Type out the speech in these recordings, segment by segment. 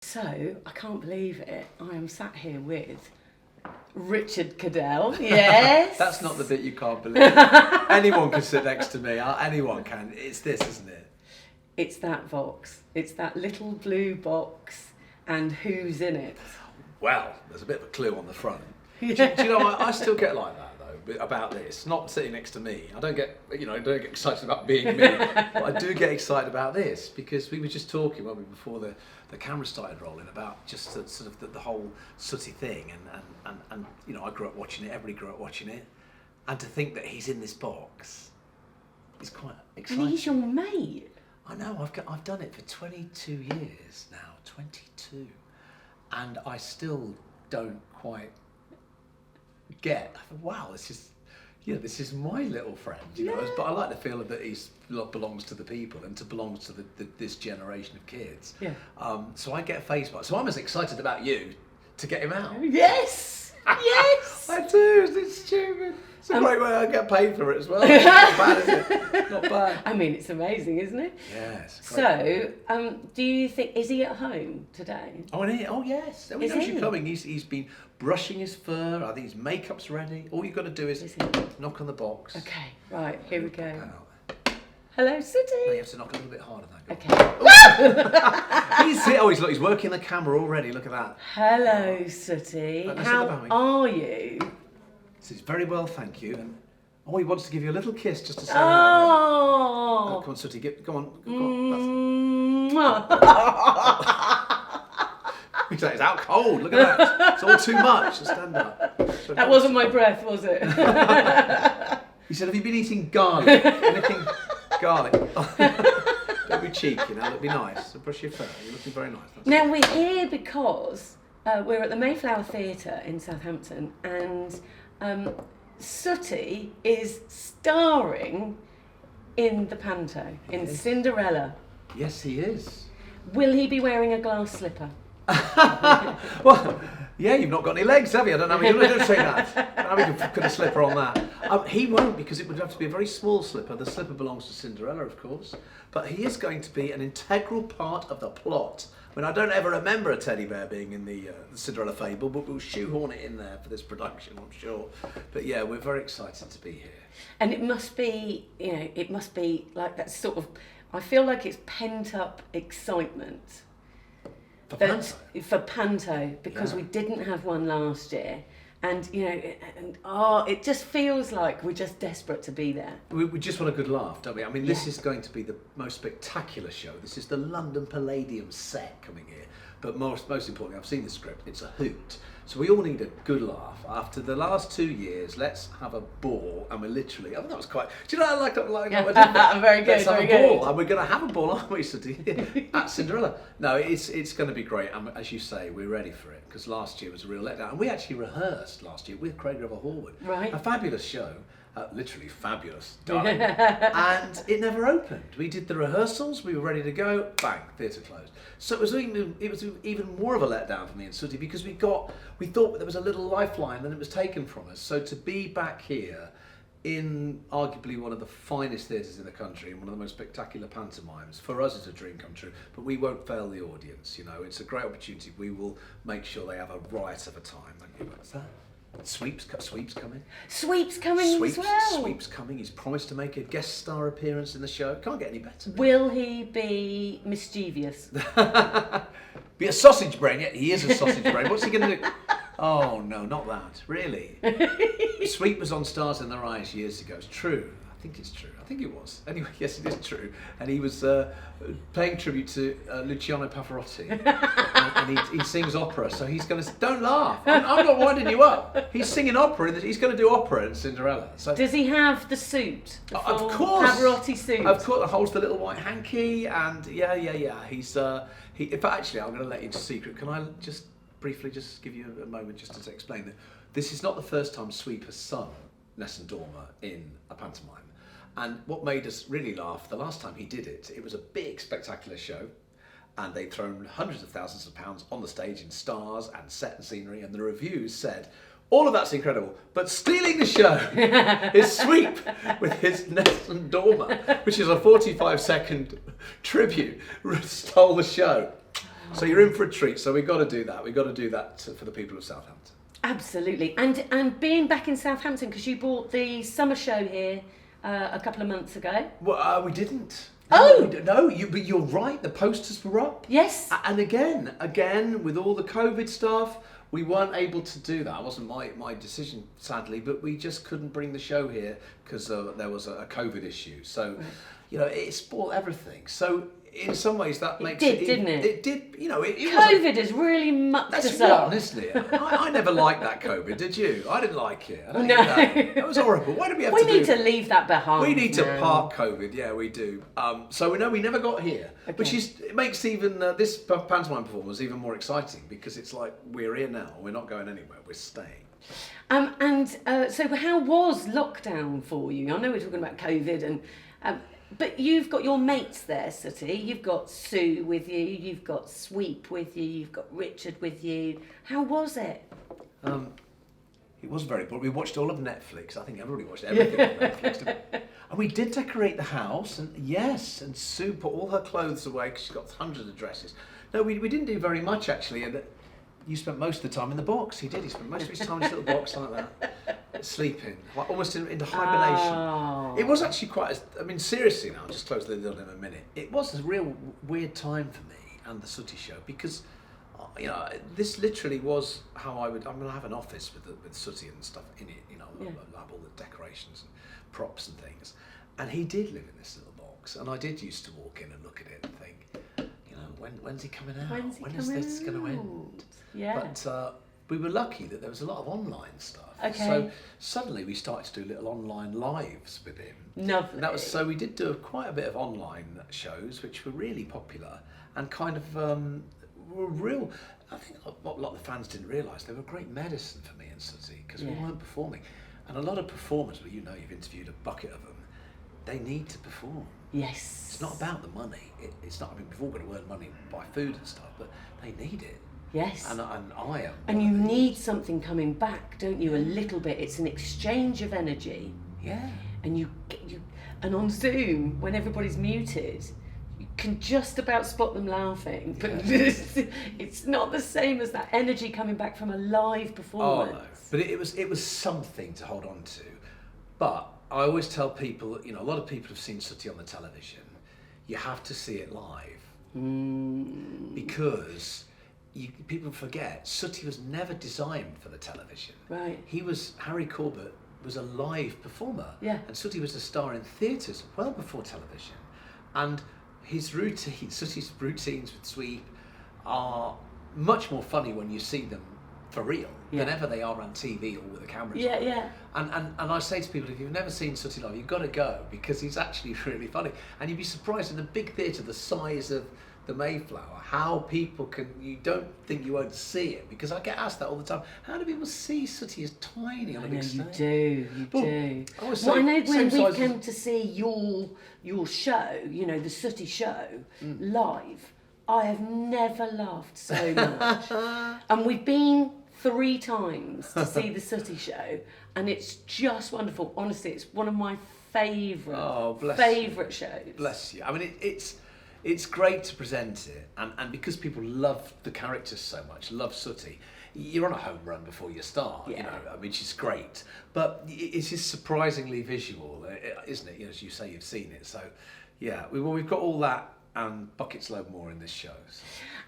So, I can't believe it. I am sat here with Richard Cadell. Yes. That's not the bit you can't believe. Anyone can sit next to me. Anyone can. It's this, isn't it? It's that box. It's that little blue box and who's in it. Well, there's a bit of a clue on the front. Yeah. Do you know, I still get like that though, about this. Not sitting next to me. I don't get excited about being me. But I do get excited about this because we were just talking, weren't we, before the camera started rolling, about just the whole Sooty thing. And you know, I grew up watching it, everybody grew up watching it. And to think that he's in this box is quite exciting. And he's your mate. I know, I've done it for 22 years now, 22. And I still don't quite get, wow, this is my little friend, you know. But I like to feel that he belongs to the people and belongs to this generation of kids. Yeah. So I get a face by. So I'm as excited about you to get him out. Yes. Yes. I do. It's stupid. It's a great way I get paid for it as well. It's not bad, is it? Not bad. I mean, it's amazing, isn't it? Yes. So, do you think, is he at home today? Oh, and oh yes. He knows you're coming. He's been brushing his fur. I think his makeup's ready. All you've got to do is knock on the box. Okay, right, here we go. Hello, Sooty. No, you have to knock a little bit harder than that. Okay. He's working the camera already. Look at that. Hello, Sooty. How are you? Says very well, thank you. And he wants to give you a little kiss just to say oh. Come on, Sooty, go on. It's out cold. Look at that. It's all too much. Stand up. That wasn't my breath, was it? He said, "Have you been eating garlic? Licking garlic? Don't be cheeky now. It'd be nice. So brush your fur. You're looking very nice." Now we're here because we're at the Mayflower Theatre in Southampton, and Sooty is starring in the panto, in Cinderella. Yes, he is. Will he be wearing a glass slipper? Well, yeah, you've not got any legs, have you? I don't know how you're going to say that. I mean, you could put a slipper on that. He won't, because it would have to be a very small slipper. The slipper belongs to Cinderella, of course. But he is going to be an integral part of the plot. I mean, I don't ever remember a teddy bear being in the Cinderella fable, but we'll shoehorn it in there for this production, I'm sure. But yeah, we're very excited to be here. And it must be, it must be like that sort of, I feel like it's pent up excitement. For panto, because we didn't have one last year. And, it just feels like we're just desperate to be there. We just want a good laugh, don't we? I mean, this is going to be the most spectacular show. This is the London Palladium set coming here. But most importantly, I've seen the script, it's a hoot. So we all need a good laugh. After the last 2 years, let's have a ball. And we're literally, that was quite, do you know, I like what I did there? Very good, let's have very a ball. good. And we're going to have a ball, aren't we, Sooty? At Cinderella. No, it's going to be great. And as you say, we're ready for it. Because last year was a real letdown. And we actually rehearsed last year with Craig River Horwood. Right. A fabulous show. Literally fabulous, darling. And it never opened. We did the rehearsals, we were ready to go, bang, theatre closed. So it was even more of a letdown for me and Sooty, because we thought there was a little lifeline, then it was taken from us. So to be back here in arguably one of the finest theatres in the country and one of the most spectacular pantomimes, for us it's a dream come true, but we won't fail the audience, it's a great opportunity. We will make sure they have a riot of a time. What's that? Sweep's coming. Sweep's coming as well. Sweep's coming. He's promised to make a guest star appearance in the show. Can't get any better. Will he be mischievous? Be a sausage brain. Yeah, he is a sausage brain. What's he going to do? Oh no, not that. Really? Sweep was on Stars in Their Eyes years ago. It's true. I think it's true. I think it was. Anyway, yes, it is true. And he was paying tribute to Luciano Pavarotti. and he sings opera, so he's going to... Don't laugh. I'm not winding you up. He's singing opera. He's going to do opera in Cinderella. So, does he have the suit? The of course. Pavarotti suit? Of course. It holds the little white hanky. And yeah. He's... in fact, actually, I'm going to let you into a secret. Can I just briefly just give you a moment just to explain that this is not the first time Sweep has sung Nessun Dorma in a pantomime. And what made us really laugh, the last time he did it, it was a big, spectacular show, and they'd thrown hundreds of thousands of pounds on the stage in stars and set and scenery, and the reviews said, all of that's incredible, but stealing the show is Sweep with his Nessun Dorma, which is a 45-second tribute, stole the show. So you're in for a treat. So we've got to do that. We've got to do that for the people of Southampton. Absolutely. And being back in Southampton, because you bought the summer show here a couple of months ago. Well, we didn't. Oh! No, but you're right. The posters were up. Yes. And again, with all the COVID stuff, we weren't able to do that. It wasn't my decision, sadly, but we just couldn't bring the show here because there was a COVID issue. So, it spoiled everything. So, in some ways, that makes it... Didn't it? It did, COVID has really mucked us That's up. one, isn't it? I never liked that COVID, did you? I didn't like it. No. That was horrible. Why did we have We to need to leave that behind. We need to now. park COVID, yeah, we do. So we know we never got here, which it makes even this pantomime performance even more exciting because it's like we're here now. We're not going anywhere. We're staying. So how was lockdown for you? I know we're talking about COVID, but you've got your mates there, Sooty. You've got Sue with you. You've got Sweep with you. You've got Richard with you. How was it? It was very boring. We watched all of Netflix. I think everybody watched everything on Netflix. Didn't we? And we did decorate the house, and Sue put all her clothes away because she's got hundreds of dresses. No, we didn't do very much actually. And you spent most of the time in the box. He did. He spent most of his time in his little box like that, sleeping, like almost into hibernation. Oh. It was actually seriously now, I'll just close the lid in a minute. It was a real weird time for me and the Sooty show because, this literally was how I have an office with Sooty and stuff in it, I'll have all the decorations and props and things. And he did live in this little box, and I did used to walk in and look at it and think, when's he coming out? When is this going to end? Yeah. But we were lucky that there was a lot of online stuff. Okay. So suddenly we started to do little online lives with him. Lovely. And that was so we did do quite a bit of online shows, which were really popular and kind of were real. I think what a lot of the fans didn't realise, they were great medicine for me and Sooty because we weren't performing. And a lot of performers, you've interviewed a bucket of them, they need to perform. Yes. It's not about the money. It's not. We've all got to earn money and buy food and stuff, but they need it. Yes. And I am. And you need something coming back, don't you? A little bit. It's an exchange of energy. Yeah. And and on Zoom, when everybody's muted, you can just about spot them laughing, but it's not the same as that energy coming back from a live performance. Oh no. But it was something to hold on to. But I always tell people, a lot of people have seen Sooty on the television. You have to see it live because people forget Sooty was never designed for the television. Right. Harry Corbett was a live performer. Yeah. And Sooty was a star in theatres well before television. And Sooty's routines with Sweep are much more funny when you see them for real than ever they are on TV or with a camera. Yeah. And I say to people, if you've never seen Sooty live, you've got to go because he's actually really funny. And you'd be surprised in a big theatre the size of the Mayflower, how people you don't think you won't see it, because I get asked that all the time. How do people see Sooty as tiny on a big stage? You do. I know when we came to see your show, the Sooty show, live, I have never laughed so much. And we've been 3 times to see the Sooty show, and it's just wonderful. Honestly, it's one of my favourite shows. Bless you. I mean, it's great to present it, and because people love the characters so much, love Sooty, you're on a home run before you start. She's great, but it's just surprisingly visual, isn't it? As you say, you've seen it, so yeah. We've got all that and buckets load more in this show. So.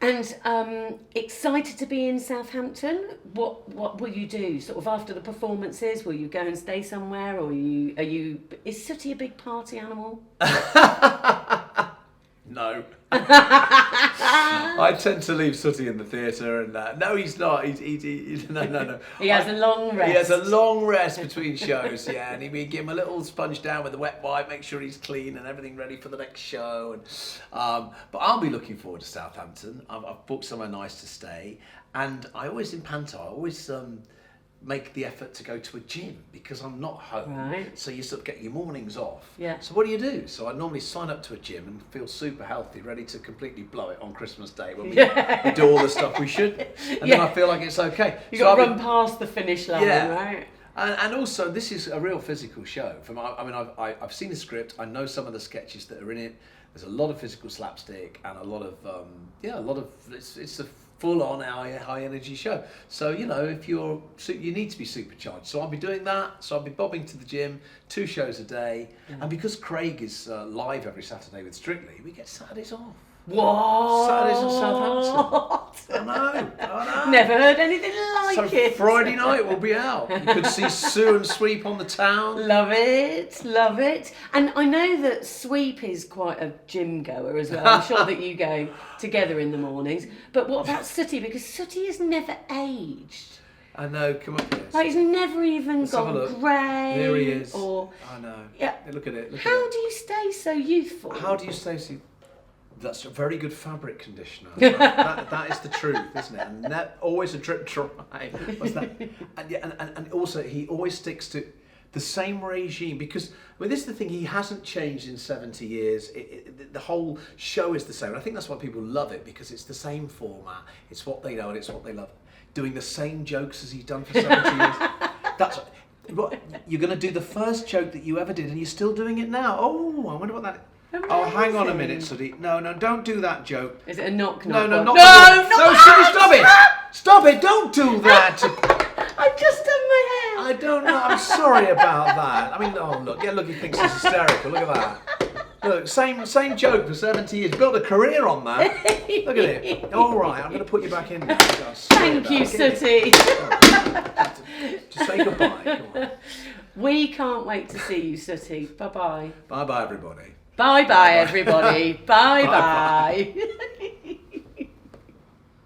And excited to be in Southampton. What will you do? Sort of after the performances, will you go and stay somewhere, or is Sooty a big party animal? No. I tend to leave Sooty in the theatre, and no, he's not. No. He has a long rest. He has a long rest between shows, and we give him a little sponge down with a wet wipe, make sure he's clean and everything ready for the next show. And but I'll be looking forward to Southampton. I've booked somewhere nice to stay, and I always in panto. I always make the effort to go to a gym because I'm not home. Right. So you sort of get your mornings off. Yeah. So what do? So I normally sign up to a gym and feel super healthy, ready to completely blow it on Christmas Day when we do all the stuff we should. And then I feel like it's okay. You've got to run past the finish line, right? And also, this is a real physical show. I've seen the script. I know some of the sketches that are in it. There's a lot of physical slapstick and a lot of it's a full-on high energy show. So if you need to be supercharged. So I'll be doing that. So I'll be bobbing to the gym 2 shows a day, and because Craig is live every Saturday with Strictly, we get Saturdays off. What? Saturdays in Southampton. I know. Never heard anything like it. So Friday night we'll be out. You could see Sue and Sweep on the town. Love it. And I know that Sweep is quite a gym goer as well. I'm sure that you go together in the mornings. But what about Sooty? Because Sooty has never aged. I know, come up here. Like, he's never even gone grey. There he is. Or, I know. Yeah. Look at it. How do you stay so youthful? How do you stay so... That's a very good fabric conditioner. That is the truth, isn't it? And always a drip dry. What's that? And also he always sticks to the same regime, because this is the thing, he hasn't changed in 70 years. The whole show is the same. And I think that's why people love it, because it's the same format. It's what they know and it's what they love. Doing the same jokes as he's done for 70 years. That's what you're going to do, the first joke that you ever did, and you're still doing it now. Oh, I wonder what that is. Amazing. Oh, hang on a minute, Sooty. No, don't do that joke. Is it a knock? No, not No, Sooty, stop it! Stop it! Don't do that! I've just done my hair. I don't know. I'm sorry about that. I mean, look, he thinks it's hysterical. Look at that. Look, same joke for 70 years. Built a career on that. Look at it. All right, I'm going to put you back in now. Thank you, Sooty. Just say goodbye. Come on. We can't wait to see you, Sooty. Bye-bye. Bye-bye, everybody. Bye-bye, everybody. Bye-bye.